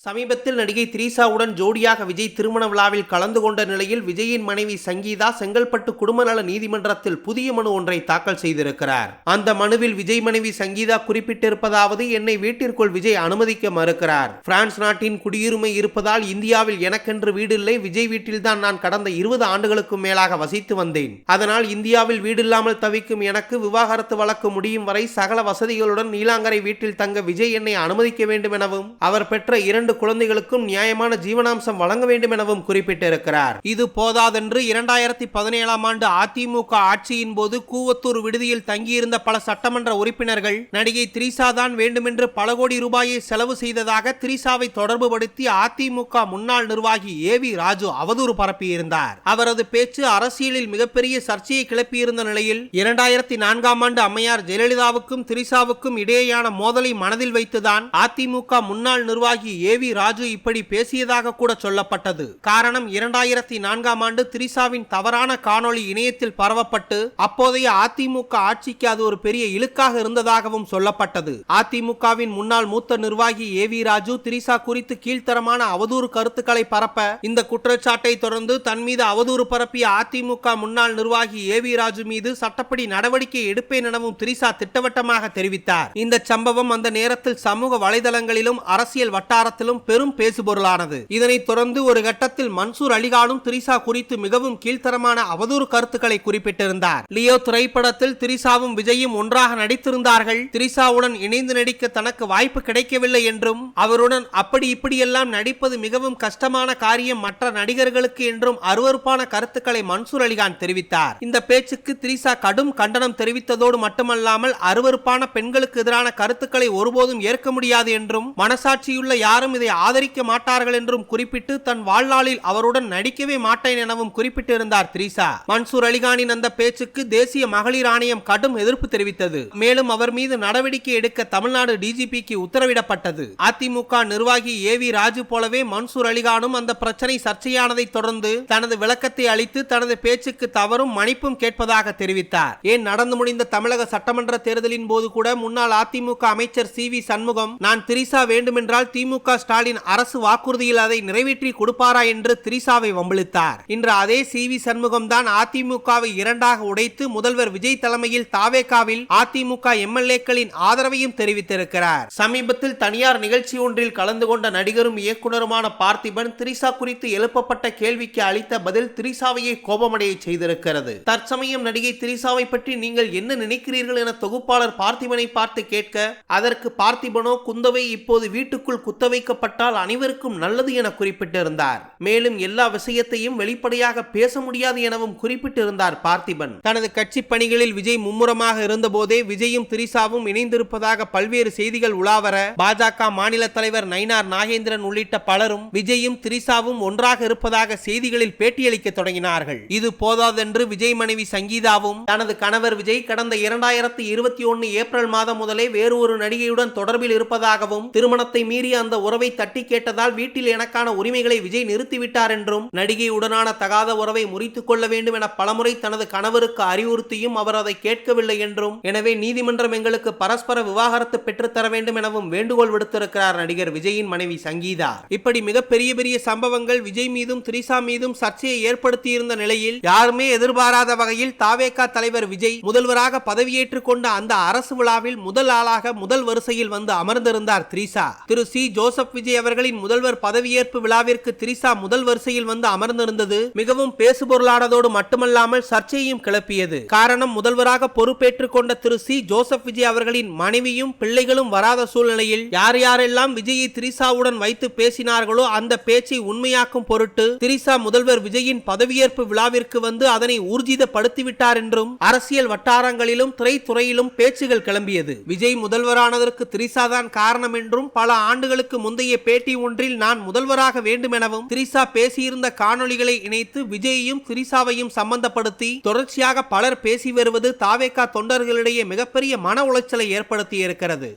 சமீபத்தில் நடிகை திரிசாவுடன் ஜோடியாக விஜய் திருமண விழாவில் கலந்து கொண்ட நிலையில் விஜயின் மனைவி சங்கீதா செங்கல்பட்டு குடும்ப நல நீதிமன்றத்தில் புதிய மனு ஒன்றை தாக்கல் செய்திருக்கிறார். அந்த மனுவில் விஜய் மனைவி சங்கீதா குறிப்பிட்டிருப்பதாவது, என்னை வீட்டிற்குள் விஜய் அனுமதிக்க மறுக்கிறார். பிரான்ஸ் நாட்டின் குடியுரிமை இருப்பதால் இந்தியாவில் எனக்கென்று வீடு இல்லை. விஜய் வீட்டில்தான் நான் கடந்த 20 ஆண்டுகளுக்கும் மேலாக வசித்து வந்தேன். அதனால் இந்தியாவில் வீடில்லாமல் தவிக்கும் எனக்கு விவாகரத்து வழக்கு முடியும் வரை சகல வசதிகளுடன் நீலாங்கரை வீட்டில் தங்க விஜய் என்னை அனுமதிக்க வேண்டும் எனவும், அவர் பெற்ற 2 குழந்தைகளுக்கும் நியாயமான ஜீவனாம்சம் வழங்க வேண்டும் எனவும் குறிப்பிட்டிருக்கிறார். இது போதாதென்று 2017ஆம் ஆண்டு அதிமுக ஆட்சியின் போது கூவத்தூர் விடுதியில் தங்கியிருந்த பல சட்டமன்ற உறுப்பினர்கள் நடிகை திரிசா தான் வேண்டுமென்று பல கோடி ரூபாயை செலவு செய்ததாக திரிசாவை தொடர்புபடுத்தி அதிமுக முன்னாள் நிர்வாகி ஏவி ராஜு அவதூறு பரப்பியிருந்தார். அவரது பேச்சு அரசியலில் மிகப்பெரிய சர்ச்சையை கிளப்பியிருந்த நிலையில் 2004ஆம் ஆண்டு அம்மையார் ஜெயலலிதாவுக்கும் திரிசாவுக்கும் இடையேயான மோதலை மனதில் வைத்துதான் அதிமுக முன்னாள் நிர்வாகி ஏவி ராஜு இப்படி பேசியதாக கூட சொல்லப்பட்டது. காரணம், 2004ஆம் ஆண்டு திரிசாவின் தவறான காணொளி இணையத்தில் பரவப்பட்டு அப்போதைய அதிமுக ஆட்சிக்கு அது ஒரு பெரிய இழுக்காக இருந்ததாகவும் சொல்லப்பட்டது. அதிமுகவின் முன்னாள் மூத்த நிர்வாகி ஏவி ராஜு திரிசா குறித்து கீழ்த்தரமான அவதூறு கருத்துக்களை பரப்ப, இந்த குற்றச்சாட்டை தொடர்ந்து தன் மீது அவதூறு பரப்பிய அதிமுக முன்னாள் நிர்வாகி ஏவி ராஜு மீது சட்டப்படி நடவடிக்கை எடுப்பேன் எனவும் திரிசா திட்டவட்டமாக தெரிவித்தார். இந்த சம்பவம் அந்த நேரத்தில் சமூக வலைதளங்களிலும் அரசியல் வட்டாரத்திலும் பெரும் பேசுபொருளானது. இதனைத் தொடர்ந்து ஒரு கட்டத்தில் மன்சூர் அலிகானும் திரிசா குறித்து மிகவும் கீழ்த்தரமான அவதூறு கருத்துக்களை குறிப்பிட்டிருந்தார். லியோ திரைப்படத்தில் திரிசாவும் விஜயும் ஒன்றாக நடித்திருந்தார்கள். திரிசாவுடன் இணைந்து நடிக்க தனக்கு வாய்ப்பு கிடைக்கவில்லை என்றும், அவருடன் அப்படி இப்படியெல்லாம் நடிப்பது மிகவும் கஷ்டமான காரியம் மற்ற நடிகர்களுக்கு என்றும் அருவருப்பான கருத்துக்களை மன்சூர் அலிகான் தெரிவித்தார். இந்த பேச்சுக்கு திரிசா கடும் கண்டனம் தெரிவித்ததோடு மட்டுமல்லாமல் அருவருப்பான பெண்களுக்கு எதிரான கருத்துக்களை ஒருபோதும் ஏற்க முடியாது என்றும், மனசாட்சியுள்ள யாரும் இதை ஆதரிக்க மாட்டார்கள் என்றும் குறிப்பிட்டு தன் வாழ்நாளில் அவருடன் நடிக்கவே மாட்டேன் எனவும் குறிப்பிட்டிருந்தார் திரிசா. மன்சூர் அலிகானின் அந்த பேச்சுக்கு தேசிய மகளிர் ஆணையம் கடும் எதிர்ப்பு தெரிவித்தது. மேலும் அவர் மீது நடவடிக்கை எடுக்க தமிழ்நாடு டிஜிபிக்கு உத்தரவிடப்பட்டது. அதிமுக நிர்வாகி ஏவி ராஜு போலவே மன்சூர் அலிகானும் அந்த பிரச்சனை சர்ச்சையானதை தொடர்ந்து தனது விளக்கத்தை அளித்து தனது பேச்சுக்கு தவறும் மன்னிப்பும் கேட்பதாக தெரிவித்தார். ஏன், நடந்து முடிந்த தமிழக சட்டமன்ற தேர்தலின் போது கூட முன்னாள் அதிமுக அமைச்சர் CV சண்முகம், நான் திரிசா வேண்டுமென்றால் திமுக ஸ்டாலின் அரசு வாக்குறுதியில் அதை நிறைவேற்றி கொடுப்பாரா என்று திரிசாவை வம்பிழுத்தார். இன்று அதே CV சண்முகம் தான் அதிமுகவை இரண்டாக உடைத்து முதல்வர் விஜய் தலைமையில் தாவேகாவில் அதிமுக MLA-க்களின் ஆதரவையும் தெரிவித்திருக்கிறார். சமீபத்தில் தனியார் நிகழ்ச்சி ஒன்றில் கலந்து கொண்ட நடிகரும் இயக்குனருமான பார்த்திபன் திரிசா குறித்து எழுப்பப்பட்ட கேள்விக்கு அளித்த பதில் திரிசாவையே கோபமடைய செய்திருக்கிறது. தற்சமயம் நடிகை திரிசாவை பற்றி நீங்கள் என்ன நினைக்கிறீர்கள் என தொகுப்பாளர் பார்த்திபனை பார்த்து கேட்க, அதற்கு பார்த்திபனோ, குந்தவை இப்போது வீட்டுக்குள் குத்த வைக்கப்பட்டால் அனைவருக்கும் நல்லது என குறிப்பிட்டிருந்தார். மேலும் எல்லா விஷயத்தையும் வெளிப்படையாக பேச முடியாது எனவும் குறிப்பிட்டிருந்தார் பார்த்திபன். தனது கட்சி பணிகளில் விஜய் மும்முரமாக இருந்த போதே விஜயும் திரிசாவும் இணைந்திருப்பதாக பல்வேறு செய்திகள் உலாவர, பாஜக மாநில தலைவர் நயினார் நாகேந்திரன் உள்ளிட்ட பலரும் விஜயும் திரிசாவும் ஒன்றாக இருப்பதாக செய்திகளில் பேட்டியளிக்க தொடங்கினார்கள். இது போதாதென்று விஜய் மனைவி சங்கீதாவும் தனது கணவர் விஜய் கடந்த 2021 ஏப்ரல் மாதம் முதலே வேறு ஒரு நடிகையுடன் தொடர்பில் இருப்பதாகவும், திருமணத்தை மீறி அந்த உறவை தட்டி கேட்டதால் வீட்டில் எனக்கான உரிமைகளை விஜய் நிறுத்திவிட்டார் என்றும், நடிகையுடனான தகாத உறவை முறித்துக் கொள்ள வேண்டும் என பலமுறை தனது கணவருக்கு அறிவுறுத்தியும் அவர் அதை கேட்கவில்லை என்றும், எனவே நீதிமன்றம் எங்களுக்கு பரஸ்பர விவாகரத்து பெற்றுத்தர வேண்டும் எனவும் வேண்டுகோள் விடுத்திருக்கிறார் நடிகர் விஜயின் மனைவி சங்கீதா. இப்படி மிக பெரிய பெரிய சம்பவங்கள் விஜய் மீதும் திரிசா மீதும் சர்ச்சையை ஏற்படுத்தியிருந்த நிலையில், யாருமே எதிர்பாராத வகையில் தாவேகா தலைவர் விஜய் முதல்வராக பதவியேற்றுக் கொண்ட அந்த அரசு விழாவில் முதல் ஆளாக முதல் வரிசையில் வந்து அமர்ந்திருந்தார் திரிசா. திரு C. ஜோசப் விஜய் அவர்களின் முதல்வர் பதவியேற்பு விழாவிற்கு திரிசா முதல் வரிசையில் வந்து அமர்ந்திருந்தது மிகவும் பேசுபொருளானதோடு மட்டுமல்லாமல் சர்ச்சையும் கிளப்பியது. காரணம், முதல்வராக பொறுப்பேற்றுக் கொண்ட திரு C. ஜோசப் விஜய் அவர்களின் மனைவியும் பிள்ளைகளும் வராத சூழ்நிலையில் யார் யாரெல்லாம் விஜயை திரிசாவுடன் வைத்து பேசினார்களோ அந்த பேச்சை உண்மையாக்கும் பொருட்டு திரிசா முதல்வர் விஜயின் பதவியேற்பு விழாவிற்கு வந்து அதனை ஊர்ஜிதப்படுத்திவிட்டார் என்றும் அரசியல் வட்டாரங்களிலும் திரைத்துறையிலும் பேச்சுகள் கிளம்பியது. விஜய் முதல்வரானதற்கு திரிசா தான் காரணம் என்றும், பல ஆண்டுகளுக்கு முந்தைய பேட்டி ஒன்றில் நான் முதல்வராக வேண்டும் எனவும் திரிசா பேசியிருந்த காணொளிகளை இணைத்து விஜயையும் திரிசாவையும் சம்பந்தப்படுத்தி தொடர்ச்சியாக பலர் பேசி வருவது தாவேகா தொண்டர்களிடையே மிகப்பெரிய மன உளைச்சலை ஏற்படுத்தி இருக்கிறது.